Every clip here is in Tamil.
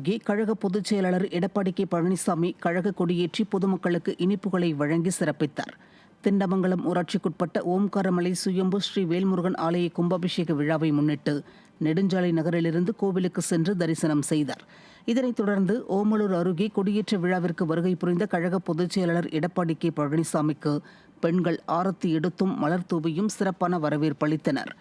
அருகே கழக பொதுச் செயலாளர் எடப்பாடி கே பழனிசாமி கழக கொடியேற்றி பொதுமக்களுக்கு இனிப்புகளை வழங்கி சிறப்பித்தார். திண்டமங்கலம் ஊராட்சிக்குட்பட்ட ஓம்காரமலை சுயம்பு ஸ்ரீ வேல்முருகன் ஆலய கும்பாபிஷேக விழாவை முன்னிட்டு நெடுஞ்சாலை நகரிலிருந்து கோவிலுக்கு சென்று தரிசனம் செய்தார். இதனைத் தொடர்ந்து ஓமலூர் அருகே கொடியேற்ற விழாவிற்கு வருகை புரிந்த கழக பொதுச் செயலாளர் எடப்பாடி கே பழனிசாமிக்கு பெண்கள் ஆரத்தி எடுத்தும் மலர் தூவியும் சிறப்பான வரவேற்பு அளித்தனர்.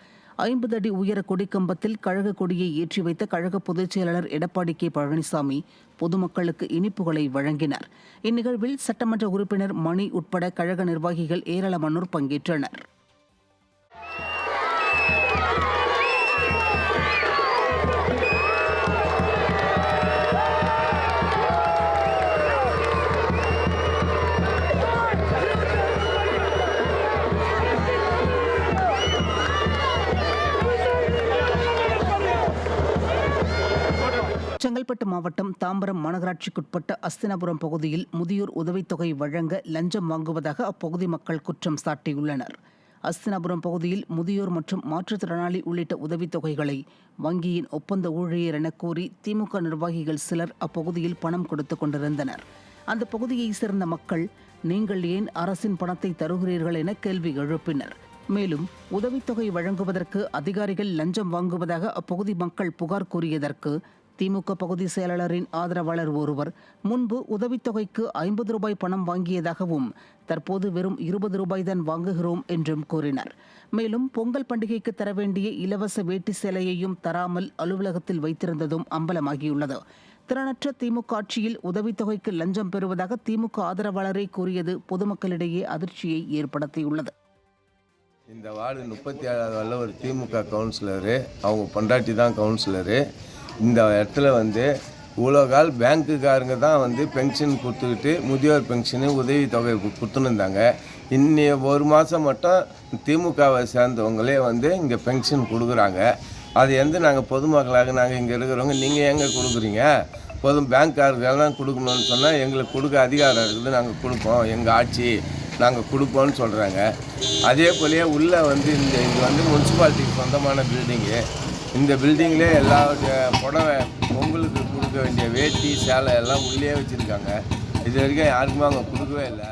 50 அடி உயர கொடிக்கம்பத்தில் கழக கொடியை ஏற்றி வைத்த கழக பொதுச் செயலாளர் எடப்பாடி கே பழனிசாமி பொதுமக்களுக்கு இனிப்புகளை வழங்கினார். இந்நிகழ்வில் சட்டமன்ற உறுப்பினர் மணி உட்பட கழக நிர்வாகிகள் ஏராளமானோர் பங்கேற்றனர். செங்கல்பட்டு மாவட்டம் தாம்பரம் மாநகராட்சிக்குட்பட்ட அஸ்தினாபுரம் பகுதியில் முதியோர் உதவித்தொகை வழங்க லஞ்சம் வாங்குவதாக அப்பகுதி மக்கள் குற்றம் சாட்டியுள்ளனர். அஸ்தினாபுரம் பகுதியில் முதியோர் மற்றும் மாற்றுத்திறனாளி உள்ளிட்ட உதவித்தொகைகளை வங்கியின் ஒப்பந்த ஊழியர் என கூறி திமுக நிர்வாகிகள் சிலர் அப்பகுதியில் பணம் கொடுத்துக் கொண்டிருந்தனர். அந்த பகுதியைச் சேர்ந்த மக்கள், நீங்கள் ஏன் அரசின் பணத்தை தருகிறீர்கள் என கேள்வி எழுப்பினர். மேலும் உதவித்தொகை வழங்குவதற்கு அதிகாரிகள் லஞ்சம் வாங்குவதாக அப்பகுதி மக்கள் புகார் கூறியதற்கு திமுக பகுதி செயலாளரின் ஆதரவாளர் ஒருவர் முன்பு உதவித்தொகைக்கு 50 ரூபாய் பணம் வாங்கியதாகவும் தற்போது வெறும் 20 ரூபாய் தான் வாங்குகிறோம் என்றும் கூறினார். மேலும் பொங்கல் பண்டிகைக்கு தர வேண்டிய இலவச வேட்டி சேலையையும் தராமல் அலுவலகத்தில் வைத்திருந்ததும் அம்பலமாகியுள்ளது. திறனற்ற திமுக ஆட்சியில் உதவித்தொகைக்கு லஞ்சம் பெறுவதாக திமுக ஆதரவாளரை கூறியது பொதுமக்களிடையே அதிர்ச்சியை ஏற்படுத்தியுள்ளது. இந்த வார்டு 37வது வார்டில் ஒரு திமுக கவுன்சிலரு, அவங்க பொண்டாட்டி தான் கவுன்சிலரு. இந்த இடத்துல இவ்வளோ கால் பேங்க்குக்காரங்க தான் பென்ஷன் கொடுத்துக்கிட்டு முதியோர் பென்ஷனு உதவித்தொகை கொடுத்துன்னு இருந்தாங்க. இன்னி ஒரு மாதம் மட்டும் திமுகவை சேர்ந்தவங்களே இங்கே பென்ஷன் கொடுக்குறாங்க. அது நாங்கள் பொதுமக்களாக நாங்கள் இங்கே இருக்கிறவங்க நீங்கள் எங்கே கொடுக்குறீங்க? பேங்க்காரர்களெல்லாம் கொடுக்கணும்னு சொன்னால் எங்களுக்கு கொடுக்க அதிகாரம் இருக்குது, நாங்கள் கொடுப்போம், எங்கள் ஆட்சி நாங்கள் கொடுப்போம்னு சொல்கிறாங்க. அதே போலயே உள்ளே இது முனிசிபாலிட்டிக்கு சொந்தமான பில்டிங்கு. இந்த பில்டிங்லேயே எல்லா புடவை பொங்கலுக்கு கொடுக்க வேண்டிய வேட்டி சேலை எல்லாம் உள்ளே வச்சுருக்காங்க. இது வரைக்கும் யாருக்குமே அவங்க கொடுக்கவே இல்லை.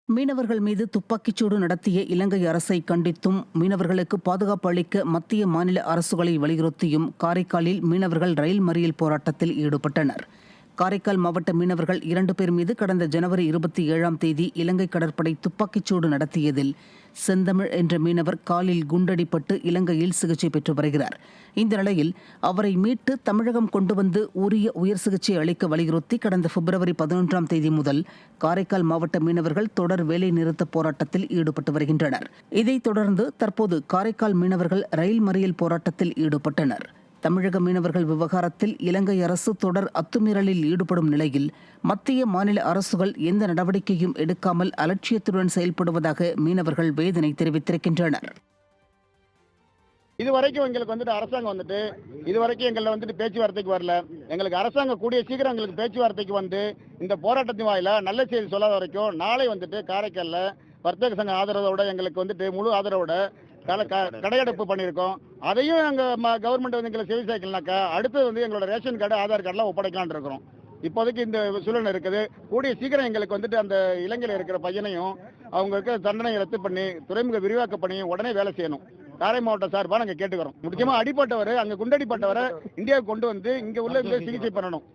மீனவர்கள் மீது துப்பாக்கிச்சூடு நடத்திய இலங்கை அரசை கண்டித்தும் மீனவர்களுக்கு பாதுகாப்பு அளிக்க மத்திய மாநில அரசுகளை வலியுறுத்தியும் காரைக்காலில் மீனவர்கள் ரயில் மறியல் போராட்டத்தில் ஈடுபட்டனர். காரைக்கால் மாவட்ட மீனவர்கள் 2 பேர் மீது கடந்த ஜனவரி 27ஆம் தேதி இலங்கை கடற்படை துப்பாக்கிச்சூடு நடத்தியதில் செந்தமிழ் என்ற மீனவர் காலில் குண்டடிப்பட்டு இலங்கையில் சிகிச்சை பெற்று வருகிறார். இந்த நிலையில் அவரை மீட்டு தமிழகம் கொண்டு வந்து உரிய உயர் சிகிச்சை அளிக்க வலியுறுத்தி கடந்த பிப்ரவரி 11ஆம் தேதி முதல் காரைக்கால் மாவட்ட மீனவர்கள் தொடர் வேலை நிறுத்த போராட்டத்தில் ஈடுபட்டு வருகின்றனர். இதைத் தொடர்ந்து தற்போது காரைக்கால் மீனவர்கள் ரயில் மறியல் போராட்டத்தில் ஈடுபட்டனர். தமிழக மீனவர்கள் விவகாரத்தில் இலங்கை அரசு தொடர் அத்துமீறலில் ஈடுபடும் நிலையில் மத்திய மாநில அரசுகள் எந்த நடவடிக்கையும் எடுக்காமல் அலட்சியத்துடன் செயல்படுவதாக மீனவர்கள் வேதனை தெரிவித்திருக்கின்றனர். இதுவரைக்கும் எங்களுக்கு அரசாங்கம் இதுவரைக்கும் எங்களை பேச்சுவார்த்தைக்கு வரல. எங்களுக்கு அரசாங்கம் கூடிய சீக்கிரம் எங்களுக்கு பேச்சுவார்த்தைக்கு இந்த போராட்டத்தின் வாயில நல்ல செய்தி சொல்லாத வரைக்கும் நாளை காரைக்கால்ல வர்த்தக சங்க ஆதரவோட எங்களுக்கு முழு ஆதரவோட கடையடைப்பு பண்ணியிருக்கோம். அதையும் எங்கள் கவர்மெண்ட் எங்களை செவி சாய்க்கலனாக்கா அடுத்து எங்களோட ரேஷன் கார்டு ஆதார் கார்டெலாம் ஒப்படைக்கலான் இருக்கிறோம். இப்போதைக்கு இந்த சூழ்நிலை இருக்குது. கூடிய சீக்கிரம் எங்களுக்கு அந்த இலங்கையில் இருக்கிற பையனையும் அவங்களுக்கு தண்டனை ரத்து பண்ணி துறைமுக விரிவாக்க பணியும் உடனே வேலை செய்யணும். காரை மாவட்ட சார்பாக நாங்கள் கேட்டுக்கிறோம். முக்கியமாக அடிப்பட்டவர், அங்கே குண்டடிப்பட்டவரை இந்தியாவுக்கு கொண்டு இங்கே உள்ள சிகிச்சை பண்ணணும்.